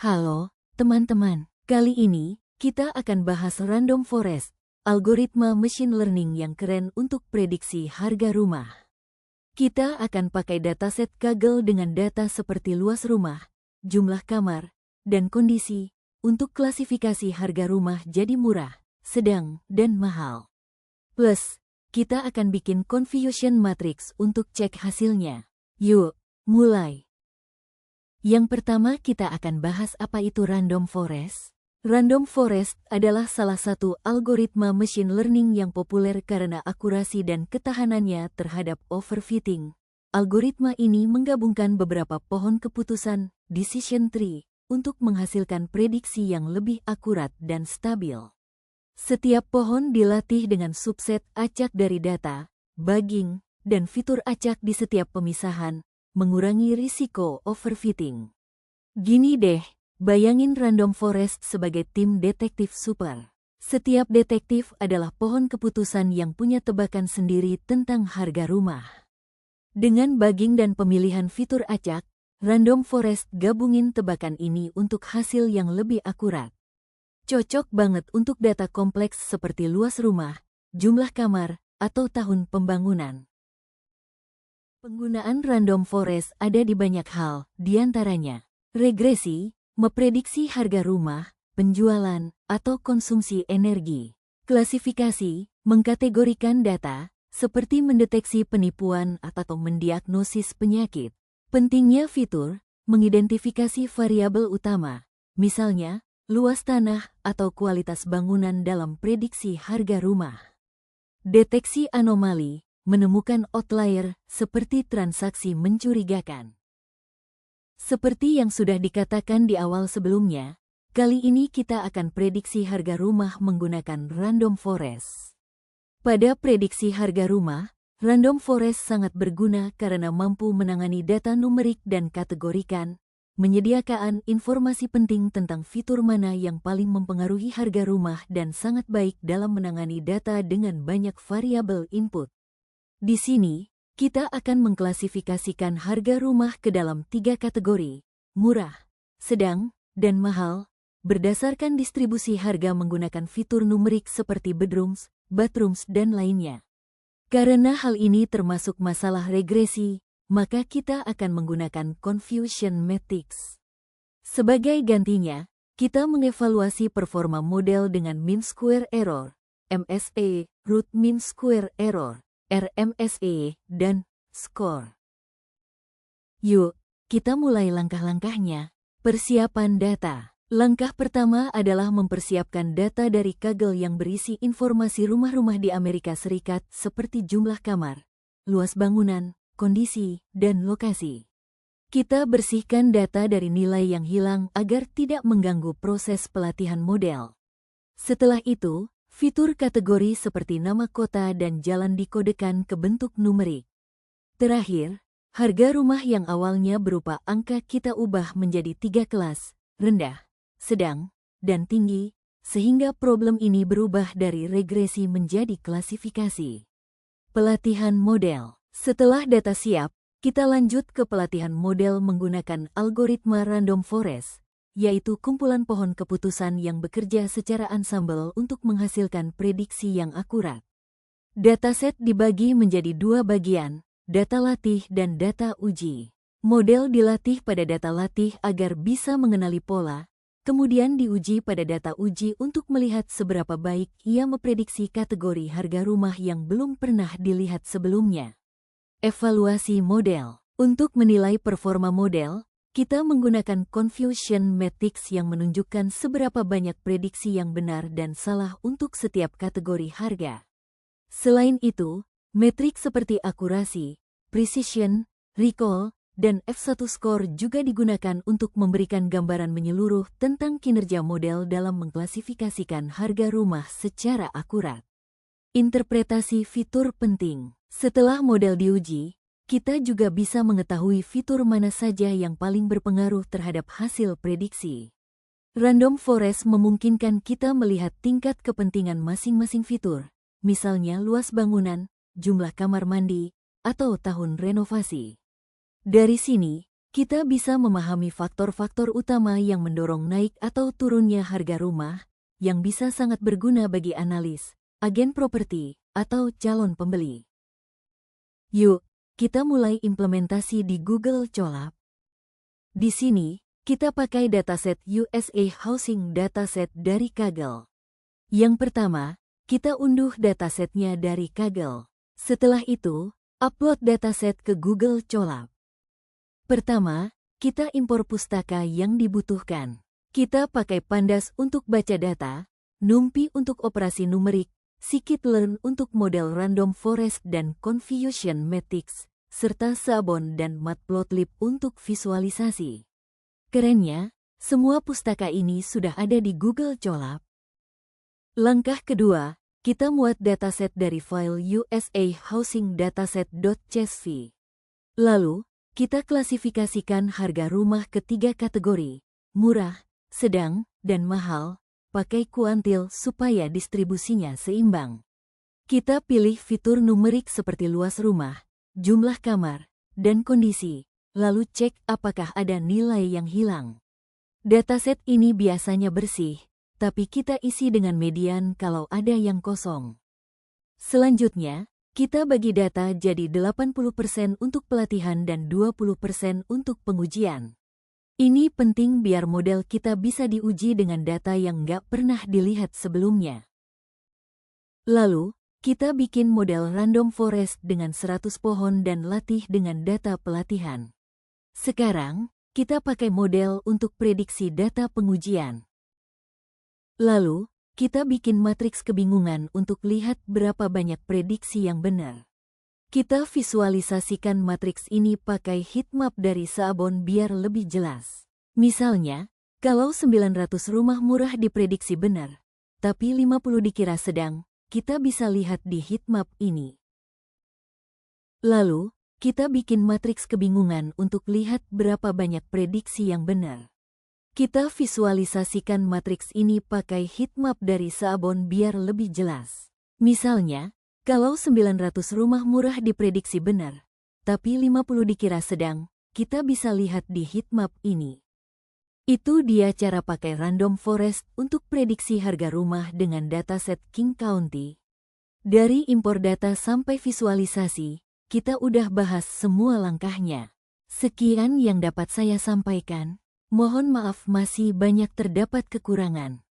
Halo, teman-teman. Kali ini, kita akan bahas Random Forest, algoritma machine learning yang keren untuk prediksi harga rumah. Kita akan pakai dataset Kaggle dengan data seperti luas rumah, jumlah kamar, dan kondisi, untuk klasifikasi harga rumah jadi murah, sedang, dan mahal. Plus, kita akan bikin confusion matrix untuk cek hasilnya. Yuk, mulai! Yang pertama kita akan bahas apa itu Random Forest. Random Forest adalah salah satu algoritma machine learning yang populer karena akurasi dan ketahanannya terhadap overfitting. Algoritma ini menggabungkan beberapa pohon keputusan, decision tree, untuk menghasilkan prediksi yang lebih akurat dan stabil. Setiap pohon dilatih dengan subset acak dari data, bugging, dan fitur acak di setiap pemisahan, mengurangi risiko overfitting. Gini deh, bayangin Random Forest sebagai tim detektif super. Setiap detektif adalah pohon keputusan yang punya tebakan sendiri tentang harga rumah. Dengan bugging dan pemilihan fitur acak, Random Forest gabungin tebakan ini untuk hasil yang lebih akurat. Cocok banget untuk data kompleks seperti luas rumah, jumlah kamar, atau tahun pembangunan. Penggunaan Random Forest ada di banyak hal, diantaranya regresi, memprediksi harga rumah, penjualan, atau konsumsi energi. Klasifikasi, mengkategorikan data, seperti mendeteksi penipuan atau mendiagnosis penyakit. Pentingnya fitur, mengidentifikasi variabel utama, misalnya, luas tanah atau kualitas bangunan dalam prediksi harga rumah. Deteksi anomali, menemukan outlier seperti transaksi mencurigakan. Seperti yang sudah dikatakan di awal sebelumnya, kali ini kita akan prediksi harga rumah menggunakan Random Forest. Pada prediksi harga rumah, Random Forest sangat berguna karena mampu menangani data numerik dan kategorikan, menyediakan informasi penting tentang fitur mana yang paling mempengaruhi harga rumah dan sangat baik dalam menangani data dengan banyak variabel input. Di sini, kita akan mengklasifikasikan harga rumah ke dalam 3 kategori, murah, sedang, dan mahal, berdasarkan distribusi harga menggunakan fitur numerik seperti bedrooms, bathrooms, dan lainnya. Karena hal ini termasuk masalah regresi, maka kita akan menggunakan confusion matrix. Sebagai gantinya, kita mengevaluasi performa model dengan mean square error, MSE, root mean square error, RMSE, dan skor. Yuk, kita mulai langkah-langkahnya. Persiapan data. Langkah pertama adalah mempersiapkan data dari Kaggle yang berisi informasi rumah-rumah di Amerika Serikat seperti jumlah kamar, luas bangunan, kondisi, dan lokasi. Kita bersihkan data dari nilai yang hilang agar tidak mengganggu proses pelatihan model. Setelah itu, fitur kategori seperti nama kota dan jalan dikodekan ke bentuk numerik. Terakhir, harga rumah yang awalnya berupa angka kita ubah menjadi 3 kelas, rendah, sedang, dan tinggi, sehingga problem ini berubah dari regresi menjadi klasifikasi. Pelatihan model. Setelah data siap, kita lanjut ke pelatihan model menggunakan algoritma Random Forest, yaitu kumpulan pohon keputusan yang bekerja secara ansambel untuk menghasilkan prediksi yang akurat. Dataset dibagi menjadi 2 bagian, data latih dan data uji. Model dilatih pada data latih agar bisa mengenali pola, kemudian diuji pada data uji untuk melihat seberapa baik ia memprediksi kategori harga rumah yang belum pernah dilihat sebelumnya. Evaluasi model. Untuk menilai performa model, kita menggunakan confusion matrix yang menunjukkan seberapa banyak prediksi yang benar dan salah untuk setiap kategori harga. Selain itu, metrik seperti akurasi, precision, recall, dan F1 score juga digunakan untuk memberikan gambaran menyeluruh tentang kinerja model dalam mengklasifikasikan harga rumah secara akurat. Interpretasi fitur penting. Setelah model diuji, kita juga bisa mengetahui fitur mana saja yang paling berpengaruh terhadap hasil prediksi. Random Forest memungkinkan kita melihat tingkat kepentingan masing-masing fitur, misalnya luas bangunan, jumlah kamar mandi, atau tahun renovasi. Dari sini, kita bisa memahami faktor-faktor utama yang mendorong naik atau turunnya harga rumah, yang bisa sangat berguna bagi analis, agen properti, atau calon pembeli. Yuk, kita mulai implementasi di Google Colab. Di sini, kita pakai dataset USA Housing Dataset dari Kaggle. Yang pertama, kita unduh datasetnya dari Kaggle. Setelah itu, upload dataset ke Google Colab. Pertama, kita impor pustaka yang dibutuhkan. Kita pakai Pandas untuk baca data, NumPy untuk operasi numerik, Scikit-learn untuk model random forest dan confusion matrix, serta Sabon dan Matplotlib untuk visualisasi. Kerennya, semua pustaka ini sudah ada di Google Colab. Langkah kedua, kita muat dataset dari file USA Housing Dataset.csv. Lalu, kita klasifikasikan harga rumah ke 3 kategori, murah, sedang, dan mahal, pakai kuantil supaya distribusinya seimbang. Kita pilih fitur numerik seperti luas rumah, jumlah kamar, dan kondisi, lalu cek apakah ada nilai yang hilang. Dataset ini biasanya bersih, tapi kita isi dengan median kalau ada yang kosong. Selanjutnya, kita bagi data jadi 80% untuk pelatihan dan 20% untuk pengujian. Ini penting biar model kita bisa diuji dengan data yang nggak pernah dilihat sebelumnya. Lalu, kita bikin model random forest dengan 100 pohon dan latih dengan data pelatihan. Sekarang, kita pakai model untuk prediksi data pengujian. Lalu, kita bikin matriks kebingungan untuk lihat berapa banyak prediksi yang benar. Kita visualisasikan matriks ini pakai heatmap dari Sabon biar lebih jelas. Misalnya, kalau 900 rumah murah diprediksi benar, tapi 50 dikira sedang, kita bisa lihat di heatmap ini. Lalu, kita bikin matriks kebingungan untuk lihat berapa banyak prediksi yang benar. Kita visualisasikan matriks ini pakai heatmap dari Sabon biar lebih jelas. Misalnya, kalau 900 rumah murah diprediksi benar, tapi 50 dikira sedang, kita bisa lihat di heatmap ini. Itu dia cara pakai random forest untuk prediksi harga rumah dengan dataset King County. Dari impor data sampai visualisasi, kita udah bahas semua langkahnya. Sekian yang dapat saya sampaikan. Mohon maaf masih banyak terdapat kekurangan.